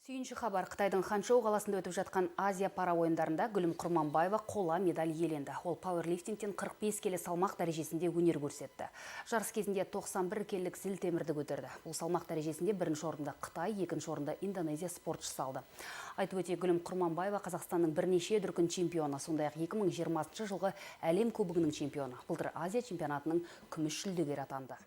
Сүйінші хабар. Қытайдың Ханчжоу қаласында өтіп жатқан Азия пара ойындарында Гүлім Құрманбаева қола медаль иеленді. Ол пауэрлифтингтен 45 келі салмақ дәрежесінде өнер көрсетті. Жарыс кезінде 91 келілік зілтемірді көтерді. Бұл салмақ дәрежесінде бірінші орында Қытай, екінші орында Индонезия спортшысы алды. Айтып өтейік, Гүлім Құрманбаева Қазақстанның бірнеше дүркін чемпионы, сондай-ақ 2020 жылғы әлем кубогының чемпионы. Былтыр Азия чемпионатының күміс жүлдегері атанды.